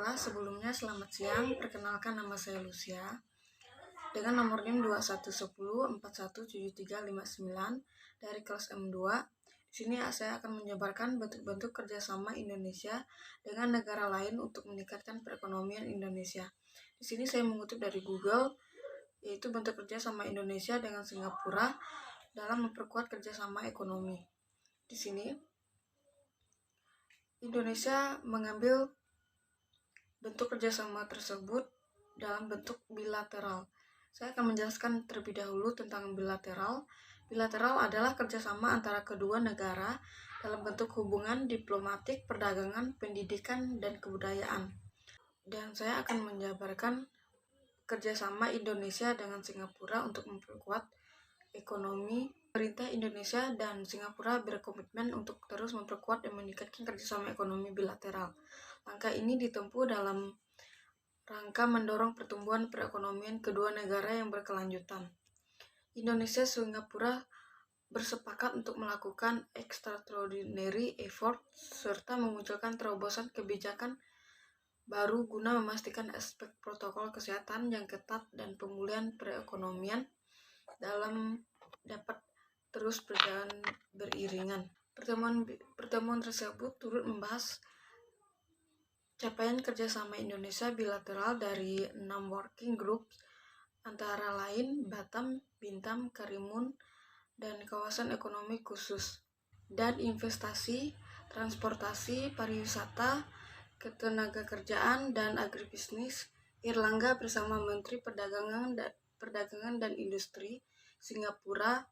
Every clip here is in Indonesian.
Baiklah, sebelumnya selamat siang. Perkenalkan, nama saya Lucia dengan nomor NIM 2110417359 dari kelas M2. Di sini saya akan menjabarkan bentuk-bentuk kerjasama Indonesia dengan negara lain untuk meningkatkan perekonomian Indonesia. Di sini saya mengutip dari Google, yaitu bentuk kerjasama Indonesia dengan Singapura dalam memperkuat kerjasama ekonomi. Di sini Indonesia mengambil bentuk kerjasama tersebut dalam bentuk bilateral. Saya akan menjelaskan terlebih dahulu tentang bilateral. Bilateral adalah kerjasama antara kedua negara dalam bentuk hubungan diplomatik, perdagangan, pendidikan, dan kebudayaan. Dan saya akan menjabarkan kerjasama Indonesia dengan Singapura untuk memperkuat ekonomi. Pemerintah Indonesia dan Singapura berkomitmen untuk terus memperkuat dan meningkatkan kerjasama ekonomi bilateral. Langkah ini ditempuh dalam rangka mendorong pertumbuhan perekonomian kedua negara yang berkelanjutan. Indonesia dan Singapura bersepakat untuk melakukan extraordinary effort serta memunculkan terobosan kebijakan baru guna memastikan aspek protokol kesehatan yang ketat dan pemulihan perekonomian dapat terus berjalan beriringan. Pertemuan tersebut turut membahas capaian kerjasama Indonesia bilateral dari 6 working groups, antara lain Batam, Bintam, Karimun, dan kawasan ekonomi khusus, dan investasi, transportasi, pariwisata, ketenagakerjaan, dan agribisnis. Airlangga bersama Menteri Perdagangan dan Industri Singapura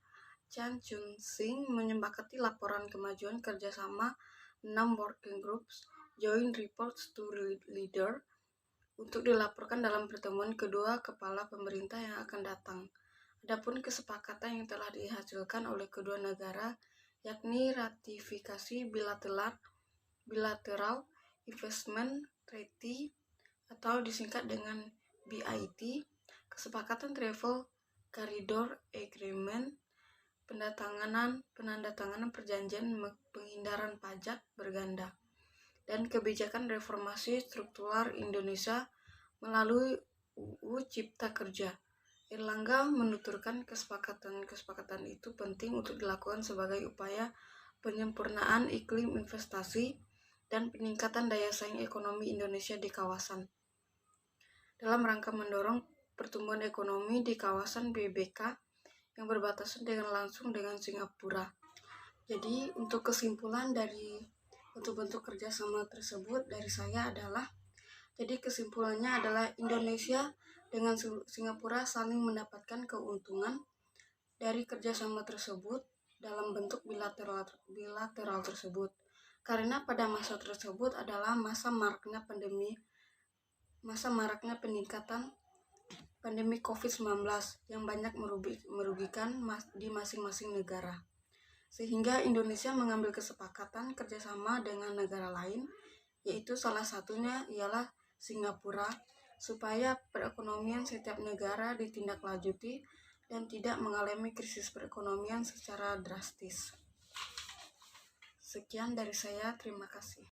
Chan Chun Sing menyepakati laporan kemajuan kerjasama 6 working groups Joint Reports to Leader untuk dilaporkan dalam pertemuan kedua kepala pemerintah yang akan datang. Adapun kesepakatan yang telah dihasilkan oleh kedua negara, yakni ratifikasi bilateral investment treaty atau disingkat dengan BIT, kesepakatan travel corridor agreement, penandatanganan perjanjian penghindaran pajak berganda, dan kebijakan reformasi struktural Indonesia melalui UU Cipta Kerja. Airlangga menuturkan kesepakatan itu penting untuk dilakukan sebagai upaya penyempurnaan iklim investasi dan peningkatan daya saing ekonomi Indonesia di kawasan, dalam rangka mendorong pertumbuhan ekonomi di kawasan BBK yang berbatasan langsung dengan Singapura. Jadi untuk kesimpulan dari bentuk-bentuk kerjasama tersebut dari saya adalah, kesimpulannya adalah Indonesia dengan Singapura saling mendapatkan keuntungan dari kerjasama tersebut dalam bentuk bilateral tersebut, karena pada masa tersebut adalah masa maraknya peningkatan pandemi COVID-19 yang banyak merugikan di masing-masing negara, sehingga Indonesia mengambil kesepakatan kerjasama dengan negara lain, yaitu salah satunya ialah Singapura, supaya perekonomian setiap negara ditindaklanjuti dan tidak mengalami krisis perekonomian secara drastis. Sekian dari saya, terima kasih.